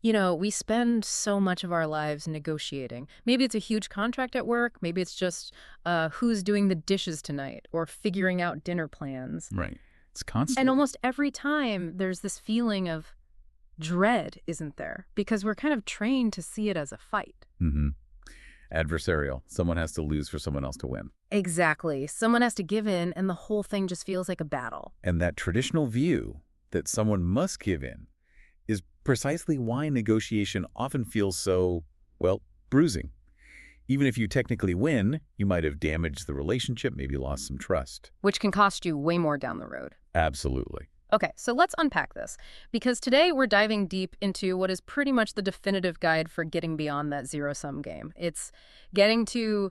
We spend so much of our lives negotiating. Maybe it's a huge contract at work. Maybe it's just who's doing the dishes tonight or figuring out dinner plans. Right. It's And constant. almost every time there's this feeling of dread, isn't there? Because we're kind of trained to see it as a fight. Mm-hmm. Adversarial. Someone has to lose for someone else to win. Exactly. Someone has to give in and the whole thing just feels like a battle. And that traditional view that someone must give in is precisely why negotiation often feels so, well, bruising. Even if you technically win, you might have damaged the relationship, maybe lost some trust. Which can cost you way more down the road. Absolutely. Okay, so let's unpack this, because today we're diving deep into what is pretty much the definitive guide for getting beyond that zero-sum game. It's getting to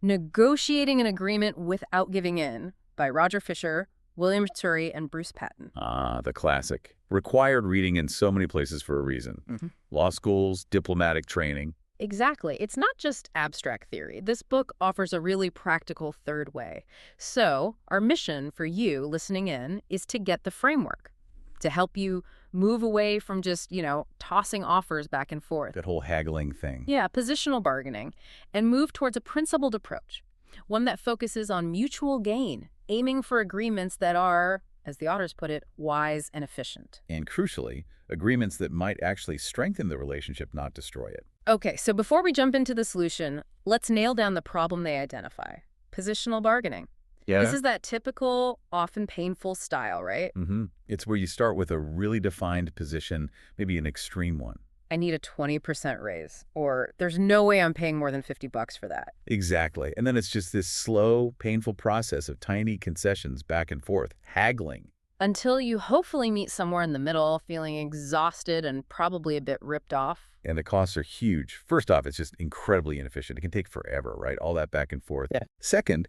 Negotiating an Agreement Without Giving In by Roger Fisher, William Turry, and Bruce Patton. Ah, the classic. Required reading in so many places for a reason. Mm-hmm. Law schools, diplomatic training. Exactly. It's not just abstract theory. This book offers a really practical third way. So our mission for you listening in is to get the framework, to help you move away from just, tossing offers back and forth. That whole haggling thing. Yeah, positional bargaining, and move towards a principled approach, one that focuses on mutual gain, aiming for agreements that are, as the authors put it, wise and efficient. And crucially, agreements that might actually strengthen the relationship, not destroy it. Okay, so before we jump into the solution, let's nail down the problem they identify. Positional bargaining. Yeah. This is that typical, often painful style, right? Mm-hmm. It's where you start with a really defined position, maybe an extreme one. I need a 20% raise, or there's no way I'm paying more than $50 for that. Exactly. And then it's just this slow, painful process of tiny concessions back and forth, haggling. Until you hopefully meet somewhere in the middle, feeling exhausted and probably a bit ripped off. And the costs are huge. First off, it's just incredibly inefficient. It can take forever, right? All that back and forth. Yeah. Second,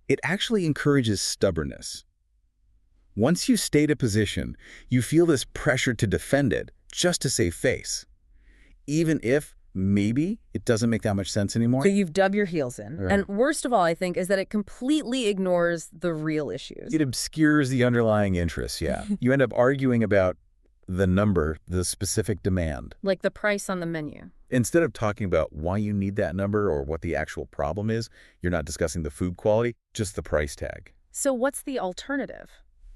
it actually encourages stubbornness. Once you state a position, you feel this pressure to defend it just to save face, even if maybe it doesn't make that much sense anymore. So you've dug your heels in. Right. And worst of all, I think, is that it completely ignores the real issues. It obscures the underlying interests, yeah. You end up arguing about the number, the specific demand. Like the price on the menu. Instead of talking about why you need that number or what the actual problem is, you're not discussing the food quality, just the price tag. So what's the alternative?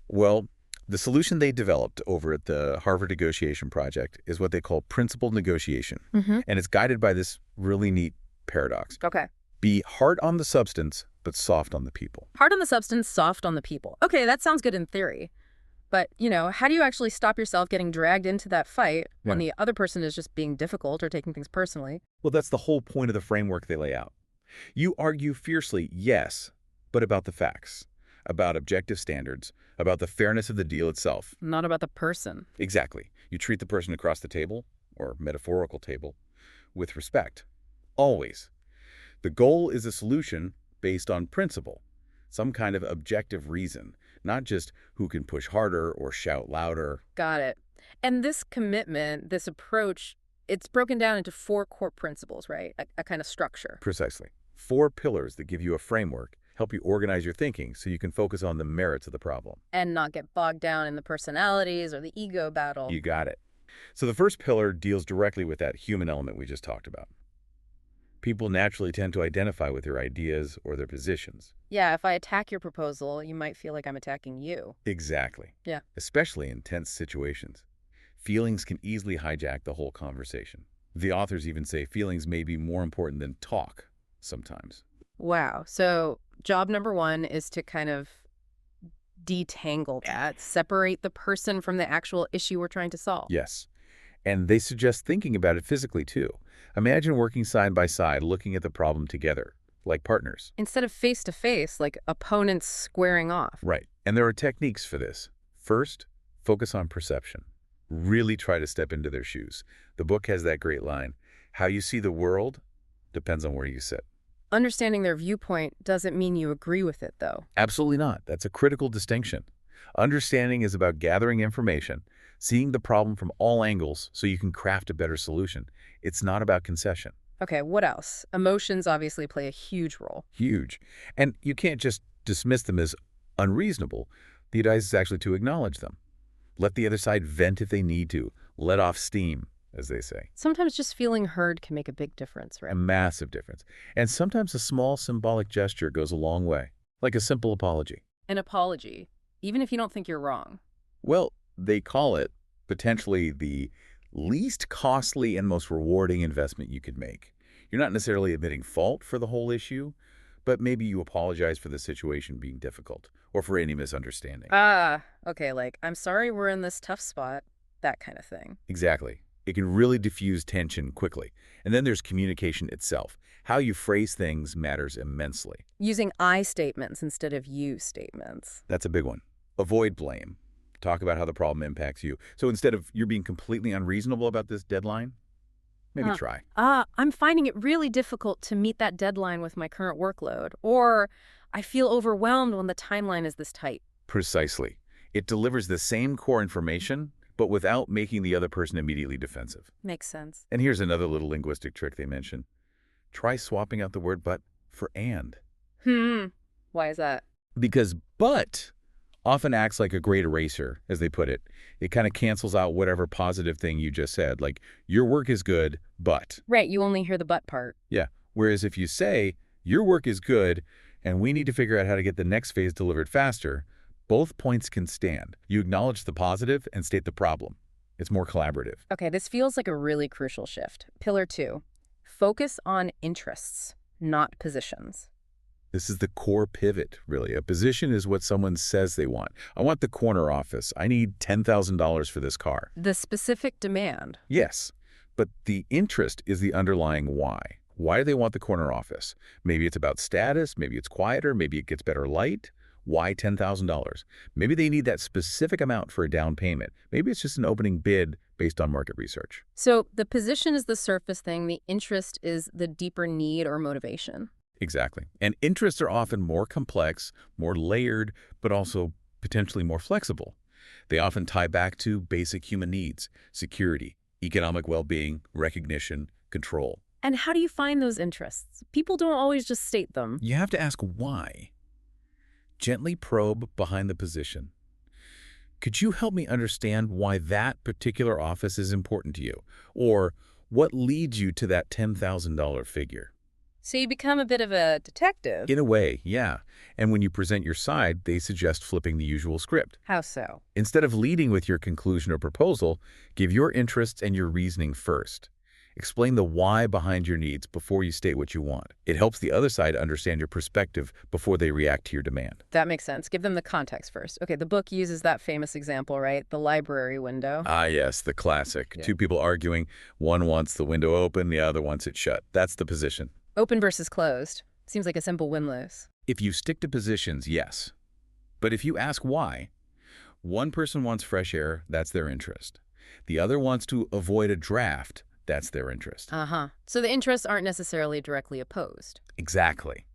Well, the solution they developed over at the Harvard Negotiation Project is what they call principled negotiation. Mm-hmm. And it's guided by this really neat paradox. Okay. Be hard on the substance, but soft on the people. Hard on the substance, soft on the people. Okay, that sounds good in theory. But, how do you actually stop yourself getting dragged into that fight when Right. the other person is just being difficult or taking things personally? Well, that's the whole point of the framework they lay out. You argue fiercely, yes, but about the facts, about objective standards, about the fairness of the deal itself. Not about the person. Exactly. You treat the person across the table, or metaphorical table, with respect. Always. The goal is a solution based on principle, some kind of objective reason, not just who can push harder or shout louder. Got it. And this commitment, this approach, it's broken down into 4 core principles, right? A kind of structure. Precisely. 4 pillars that give you a framework, help you organize your thinking so you can focus on the merits of the problem. And not get bogged down in the personalities or the ego battle. You got it. So the first pillar deals directly with that human element we just talked about. People naturally tend to identify with their ideas or their positions. Yeah, if I attack your proposal, you might feel like I'm attacking you. Exactly. Yeah. Especially in tense situations. Feelings can easily hijack the whole conversation. The authors even say feelings may be more important than talk sometimes. Wow. So job number 1 is to kind of detangle that, separate the person from the actual issue we're trying to solve. Yes. And they suggest thinking about it physically, too. Imagine working side by side, looking at the problem together, like partners. Instead of face-to-face, like opponents squaring off. Right. And there are techniques for this. First, focus on perception. Really try to step into their shoes. The book has that great line, how you see the world depends on where you sit. Understanding their viewpoint doesn't mean you agree with it, though. Absolutely not. That's a critical distinction. Understanding is about gathering information, seeing the problem from all angles so you can craft a better solution. It's not about concession. Okay, what else? Emotions obviously play a huge role. Huge. And you can't just dismiss them as unreasonable. The advice is actually to acknowledge them. Let the other side vent if they need to. Let off steam. as they say. Sometimes just feeling heard can make a big difference, A right? massive difference. And sometimes a small symbolic gesture goes a long way, like a simple apology. An apology, even if you don't think you're wrong. Well, they call it potentially the least costly and most rewarding investment you could make. You're not necessarily admitting fault for the whole issue, but maybe you apologize for the situation being difficult or for any misunderstanding. Ah, okay, like, I'm sorry we're in this tough spot, that kind of thing. Exactly. It can really diffuse tension quickly. And then there's communication itself. How you phrase things matters immensely. Using I statements instead of you statements. That's a big one. Avoid blame. Talk about how the problem impacts you. So instead of you're being completely unreasonable about this deadline, maybe try. I'm finding it really difficult to meet that deadline with my current workload, or I feel overwhelmed when the timeline is this tight. Precisely. It delivers the same core information, but without making the other person immediately defensive. Makes sense. And here's another little linguistic trick they mention. Try swapping out the word but for and. Why is that? Because but often acts like a great eraser, as they put it. It kind of cancels out whatever positive thing you just said, like, your work is good, but. Right, you only hear the but part. Yeah. Whereas if you say, your work is good, and we need to figure out how to get the next phase delivered faster, both points can stand. You acknowledge the positive and state the problem. It's more collaborative. Okay, this feels like a really crucial shift. Pillar 2, focus on interests, not positions. This is the core pivot, really. A position is what someone says they want. I want the corner office. I need $10,000 for this car. The specific demand. Yes, but the interest is the underlying why. Why do they want the corner office? Maybe it's about status, maybe it's quieter, maybe it gets better light. Why $10,000? Maybe they need that specific amount for a down payment. Maybe it's just an opening bid based on market research. So the position is the surface thing, the interest is the deeper need or motivation. Exactly. And interests are often more complex, more layered, but also potentially more flexible. They often tie back to basic human needs: security, economic well-being, recognition, control. And how do you find those interests? People don't always just state them. You have to ask why. Gently probe behind the position. Could you help me understand why that particular office is important to you? Or what leads you to that $10,000 figure? So you become a bit of a detective. In a way, yeah. And when you present your side, they suggest flipping the usual script. How so? Instead of leading with your conclusion or proposal, give your interests and your reasoning first. Explain the why behind your needs before you state what you want. It helps the other side understand your perspective before they react to your demand. That makes sense. Give them the context first. Okay, the book uses that famous example, right? The library window. Ah, yes, the classic. Yeah. Two people arguing. One wants the window open, the other wants it shut. That's the position. Open versus closed. Seems like a simple win-lose. If you stick to positions, yes. But if you ask why, one person wants fresh air, that's their interest. The other wants to avoid a draft, that's their interest. So the interests aren't necessarily directly opposed. Exactly.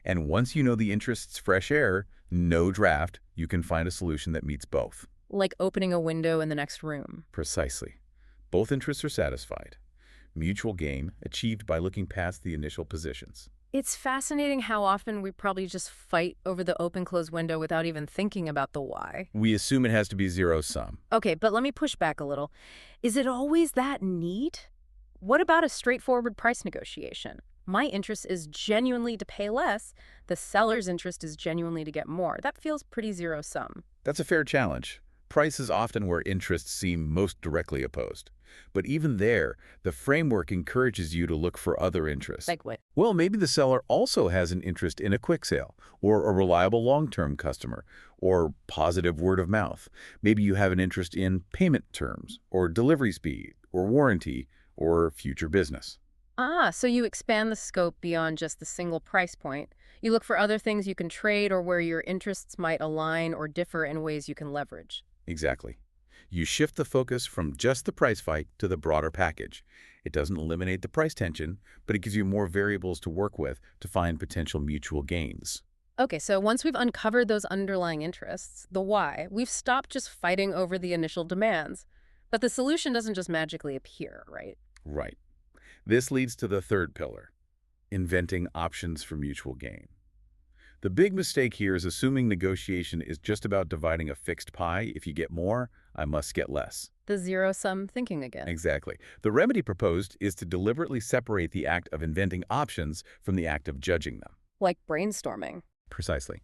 And once you know the interests fresh air, no draft, you can find a solution that meets both. Like opening a window in the next room. Precisely. Both interests are satisfied. Mutual gain achieved by looking past the initial positions. It's fascinating how often we probably just fight over the open-close window without even thinking about the why. We assume it has to be zero-sum. Okay, but let me push back a little. Is it always that neat? What about a straightforward price negotiation? My interest is genuinely to pay less. The seller's interest is genuinely to get more. That feels pretty zero-sum. That's a fair challenge. Price is often where interests seem most directly opposed. But even there, the framework encourages you to look for other interests. Like what? Well, maybe the seller also has an interest in a quick sale, or a reliable long-term customer, or positive word of mouth. Maybe you have an interest in payment terms, or delivery speed, or warranty, or future business. So you expand the scope beyond just the single price point. You look for other things you can trade or where your interests might align or differ in ways you can leverage. Exactly. You shift the focus from just the price fight to the broader package. It doesn't eliminate the price tension, but it gives you more variables to work with to find potential mutual gains. Okay, so once we've uncovered those underlying interests, the why, we've stopped just fighting over the initial demands. But the solution doesn't just magically appear, right? Right. This leads to the third pillar, inventing options for mutual gain. The big mistake here is assuming negotiation is just about dividing a fixed pie. If you get more, I must get less. The zero-sum thinking again. Exactly. The remedy proposed is to deliberately separate the act of inventing options from the act of judging them. Like brainstorming. Precisely.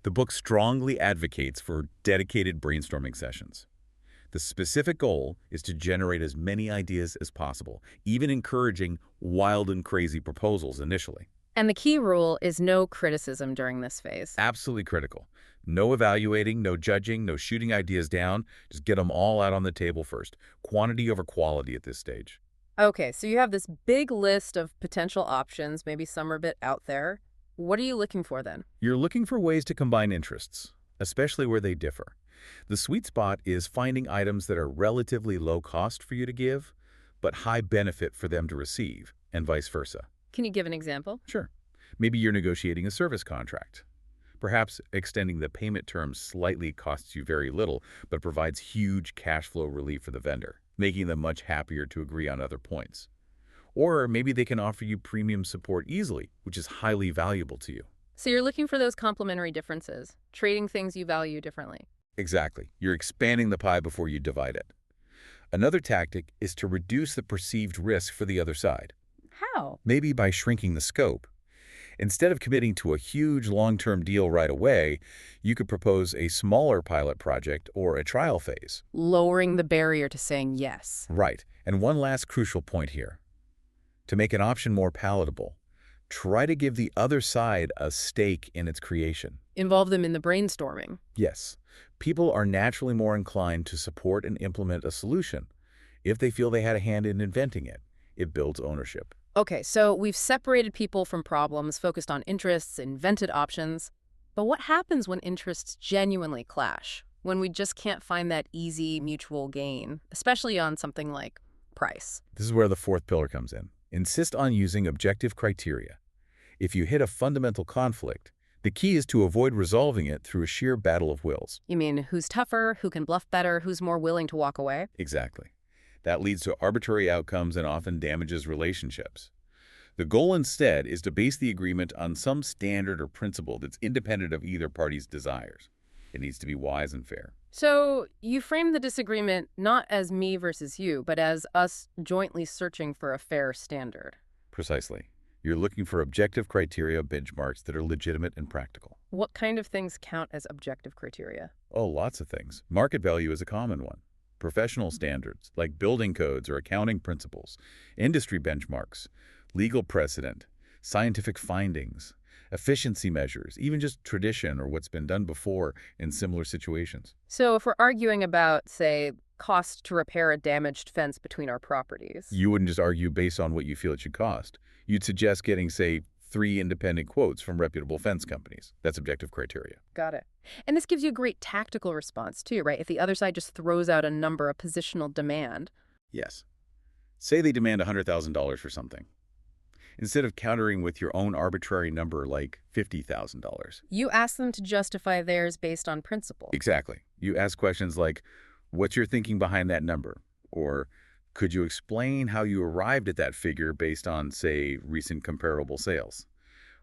The book strongly advocates for dedicated brainstorming sessions. The specific goal is to generate as many ideas as possible, even encouraging wild and crazy proposals initially. And the key rule is no criticism during this phase. Absolutely critical. No evaluating, no judging, no shooting ideas down. Just get them all out on the table first. Quantity over quality at this stage. Okay, so you have this big list of potential options, maybe some are a bit out there. What are you looking for then? You're looking for ways to combine interests, especially where they differ. The sweet spot is finding items that are relatively low cost for you to give, but high benefit for them to receive, and vice versa. Can you give an example? Sure. Maybe you're negotiating a service contract. Perhaps extending the payment terms slightly costs you very little, but provides huge cash flow relief for the vendor, making them much happier to agree on other points. Or maybe they can offer you premium support easily, which is highly valuable to you. So you're looking for those complementary differences, trading things you value differently. Exactly. You're expanding the pie before you divide it. Another tactic is to reduce the perceived risk for the other side. How? Maybe by shrinking the scope. Instead of committing to a huge long-term deal right away, you could propose a smaller pilot project or a trial phase. Lowering the barrier to saying yes. Right. And one last crucial point here. To make an option more palatable, try to give the other side a stake in its creation. Involve them in the brainstorming. Yes, people are naturally more inclined to support and implement a solution if they feel they had a hand in inventing it. It builds ownership. Okay, so we've separated people from problems, focused on interests, invented options. But what happens when interests genuinely clash? When we just can't find that easy mutual gain, especially on something like price? This is where the fourth pillar comes in. Insist on using objective criteria. If you hit a fundamental conflict, the key is to avoid resolving it through a sheer battle of wills. You mean who's tougher, who can bluff better, who's more willing to walk away? Exactly. That leads to arbitrary outcomes and often damages relationships. The goal instead is to base the agreement on some standard or principle that's independent of either party's desires. It needs to be wise and fair. So you frame the disagreement not as me versus you, but as us jointly searching for a fair standard. Precisely. You're looking for objective criteria benchmarks that are legitimate and practical. What kind of things count as objective criteria? Oh, lots of things. Market value is a common one. Professional standards, like building codes or accounting principles, industry benchmarks, legal precedent, scientific findings, efficiency measures, even just tradition or what's been done before in similar situations. So if we're arguing about, say, cost to repair a damaged fence between our properties. You wouldn't just argue based on what you feel it should cost. You'd suggest getting, say, 3 independent quotes from reputable fence companies. That's objective criteria. Got it. And this gives you a great tactical response too, right? If the other side just throws out a number, a positional demand. Yes. Say they demand $100,000 for something. Instead of countering with your own arbitrary number like $50,000. You ask them to justify theirs based on principle. Exactly. You ask questions like, what's your thinking behind that number? Or could you explain how you arrived at that figure based on, say, recent comparable sales?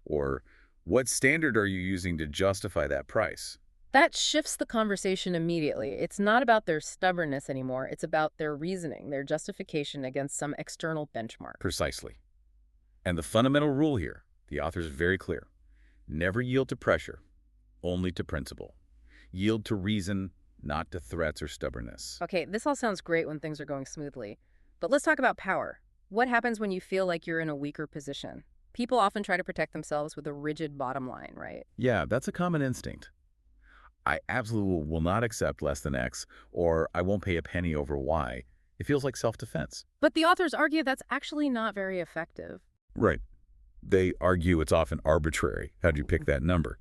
Or what standard are you using to justify that price? That shifts the conversation immediately. It's not about their stubbornness anymore. It's about their reasoning, their justification against some external benchmark. Precisely. And the fundamental rule here, the author is very clear. Never yield to pressure, only to principle. Yield to reason, not to threats or stubbornness. Okay, this all sounds great when things are going smoothly. But let's talk about power. What happens when you feel like you're in a weaker position? People often try to protect themselves with a rigid bottom line, right? Yeah, that's a common instinct. I absolutely will not accept less than X, or I won't pay a penny over Y. It feels like self-defense. But the authors argue that's actually not very effective. Right. They argue it's often arbitrary. How'd you pick that number?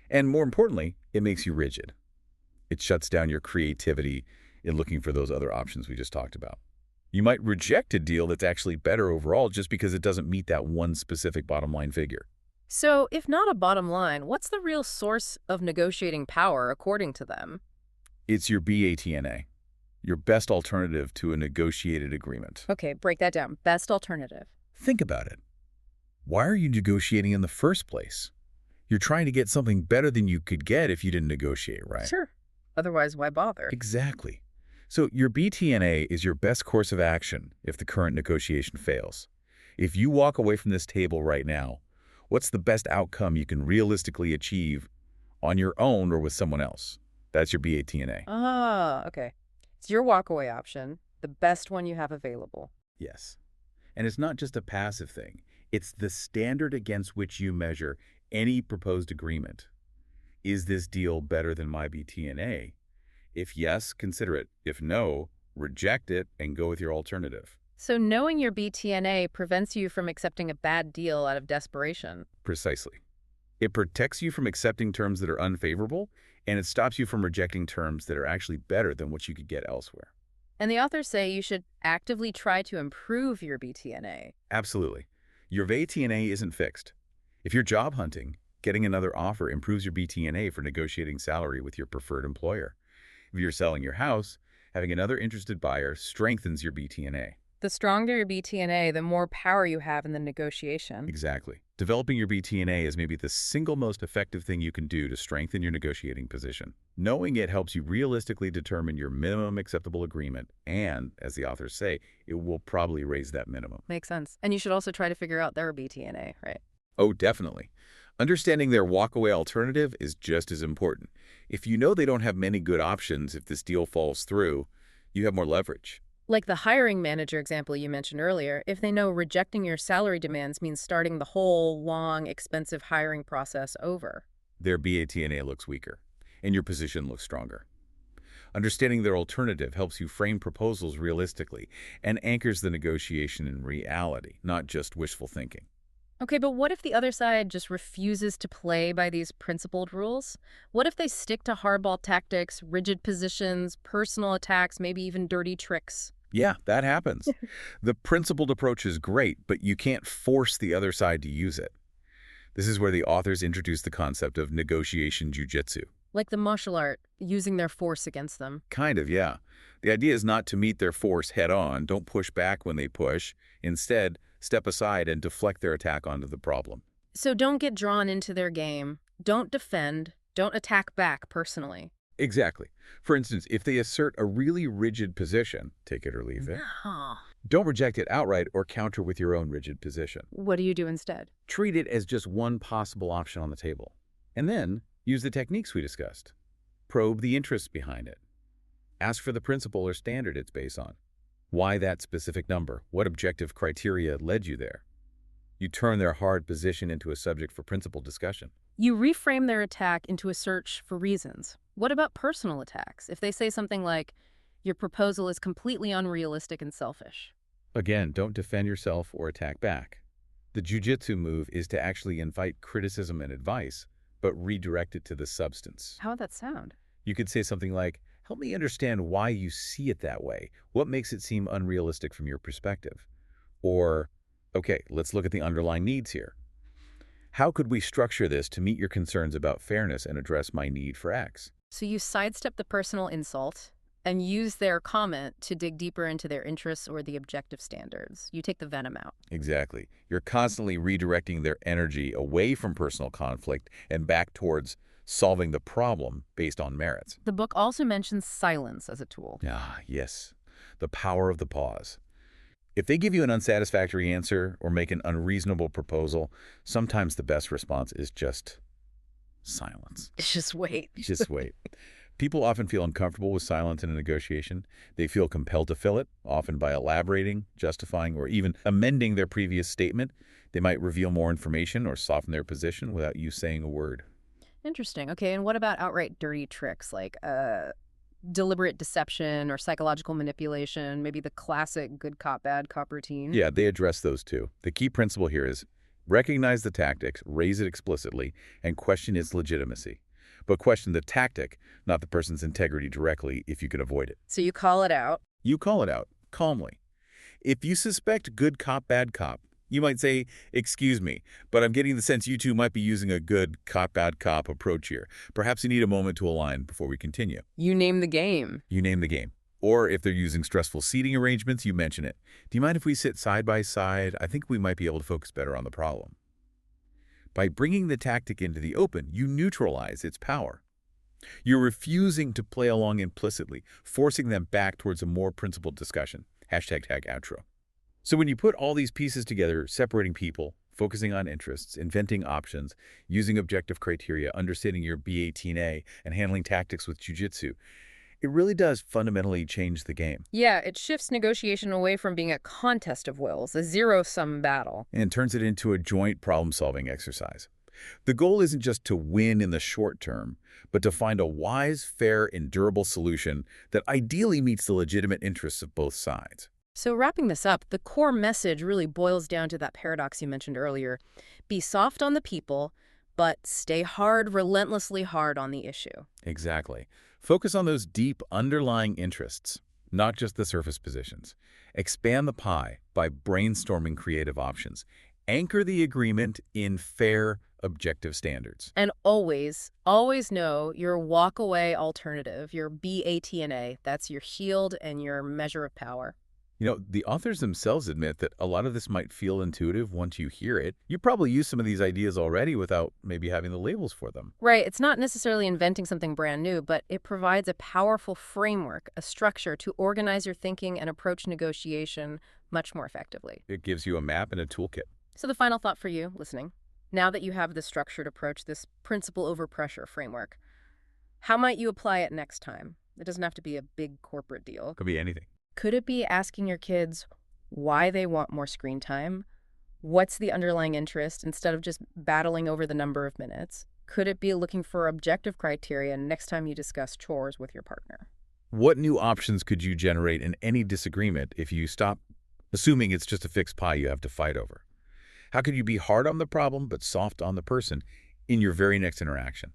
And more importantly, it makes you rigid. It shuts down your creativity in looking for those other options we just talked about. You might reject a deal that's actually better overall just because it doesn't meet that one specific bottom line figure. So, if not a bottom line, what's the real source of negotiating power according to them? It's your BATNA, your best alternative to a negotiated agreement. Okay, break that down. Best alternative. Think about it. Why are you negotiating in the first place? You're trying to get something better than you could get if you didn't negotiate, right? Sure. Otherwise, why bother? Exactly. So your BTNA is your best course of action if the current negotiation fails. If you walk away from this table right now, what's the best outcome you can realistically achieve on your own or with someone else? That's your BATNA. Ah, okay. It's your walkaway option, the best one you have available. Yes. And it's not just a passive thing. It's the standard against which you measure any proposed agreement. Is this deal better than my BTNA? If yes, consider it. If no, reject it and go with your alternative. So knowing your BTNA prevents you from accepting a bad deal out of desperation. Precisely. It protects you from accepting terms that are unfavorable, and it stops you from rejecting terms that are actually better than what you could get elsewhere. And the authors say you should actively try to improve your BTNA. Absolutely. Your BTNA isn't fixed. If you're job hunting, getting another offer improves your BTNA for negotiating salary with your preferred employer. If you're selling your house, having another interested buyer strengthens your BTNA. The stronger your BTNA, the more power you have in the negotiation. Exactly. Developing your BTNA is maybe the single most effective thing you can do to strengthen your negotiating position. Knowing it helps you realistically determine your minimum acceptable agreement, and, as the authors say, it will probably raise that minimum. Makes sense. And you should also try to figure out their BTNA, right? Oh, definitely. Understanding their walkaway alternative is just as important. If you know they don't have many good options if this deal falls through, you have more leverage. Like the hiring manager example you mentioned earlier, if they know rejecting your salary demands means starting the whole long, expensive hiring process over. Their BATNA looks weaker, and your position looks stronger. Understanding their alternative helps you frame proposals realistically and anchors the negotiation in reality, not just wishful thinking. Okay, but what if the other side just refuses to play by these principled rules? What if they stick to hardball tactics, rigid positions, personal attacks, maybe even dirty tricks? Yeah, that happens. The principled approach is great, but you can't force the other side to use it. This is where the authors introduce the concept of negotiation jujitsu. Like the martial art, using their force against them. Kind of, yeah. The idea is not to meet their force head-on. Don't push back when they push. Instead, step aside and deflect their attack onto the problem. So don't get drawn into their game. Don't defend. Don't attack back personally. Exactly. For instance, if they assert a really rigid position, take it or leave it, Huh. don't reject it outright or counter with your own rigid position. What do you do instead? Treat it as just one possible option on the table. And then use the techniques we discussed. Probe the interests behind it. Ask for the principle or standard it's based on. Why that specific number? What objective criteria led you there? You turn their hard position into a subject for principled discussion. You reframe their attack into a search for reasons. What about personal attacks? If they say something like, your proposal is completely unrealistic and selfish. Again, don't defend yourself or attack back. The jujitsu move is to actually invite criticism and advice, but redirect it to the substance. How would that sound? You could say something like, help me understand why you see it that way. What makes it seem unrealistic from your perspective? Or, okay, let's look at the underlying needs here. How could we structure this to meet your concerns about fairness and address my need for X? So you sidestep the personal insult and use their comment to dig deeper into their interests or the objective standards. You take the venom out. Exactly. You're constantly redirecting their energy away from personal conflict and back towards solving the problem based on merits. The book also mentions silence as a tool. Ah, yes. The power of the pause. If they give you an unsatisfactory answer or make an unreasonable proposal, sometimes the best response is just silence. Just wait. Just wait. People often feel uncomfortable with silence in a negotiation. They feel compelled to fill it, often by elaborating, justifying, or even amending their previous statement. They might reveal more information or soften their position without you saying a word. Interesting. Okay, and what about outright dirty tricks like deliberate deception or psychological manipulation, maybe the classic good cop, bad cop routine? Yeah, they address those too. The key principle here is recognize the tactics, raise it explicitly, and question its legitimacy. But question the tactic, not the person's integrity directly, if you can avoid it. So you call it out. You call it out, calmly. If you suspect good cop, bad cop, you might say, excuse me, but I'm getting the sense you two might be using a good cop, bad cop approach here. Perhaps you need a moment to align before we continue. You name the game. You name the game. Or if they're using stressful seating arrangements, you mention it. Do you mind if we sit side by side? I think we might be able to focus better on the problem. By bringing the tactic into the open, you neutralize its power. You're refusing to play along implicitly, forcing them back towards a more principled discussion. #outro. So when you put all these pieces together, separating people, focusing on interests, inventing options, using objective criteria, understanding your B18A, and handling tactics with jujitsu, it really does fundamentally change the game Yeah, it shifts negotiation away from being a contest of wills, a zero-sum battle. and turns it into a joint problem-solving exercise. The goal isn't just to win in the short term, but to find a wise, fair, and durable solution that ideally meets the legitimate interests of both sides. So wrapping this up, the core message really boils down to that paradox you mentioned earlier. Be soft on the people, but stay hard, relentlessly hard on the issue. Exactly. Focus on those deep underlying interests, not just the surface positions. Expand the pie by brainstorming creative options. Anchor the agreement in fair, objective standards. And always, always know your walk-away alternative, your BATNA. That's your shield and your measure of power. The authors themselves admit that a lot of this might feel intuitive once you hear it. You probably use some of these ideas already without maybe having the labels for them. Right, it's not necessarily inventing something brand new, but it provides a powerful framework, a structure to organize your thinking and approach negotiation much more effectively. It gives you a map and a toolkit. So the final thought for you, listening, now that you have this structured approach, this principle over pressure framework, how might you apply it next time? It doesn't have to be a big corporate deal. Could be anything. Could it be asking your kids why they want more screen time? What's the underlying interest instead of just battling over the number of minutes? Could it be looking for objective criteria next time you discuss chores with your partner? What new options could you generate in any disagreement if you stop assuming it's just a fixed pie you have to fight over? How could you be hard on the problem but soft on the person in your very next interaction?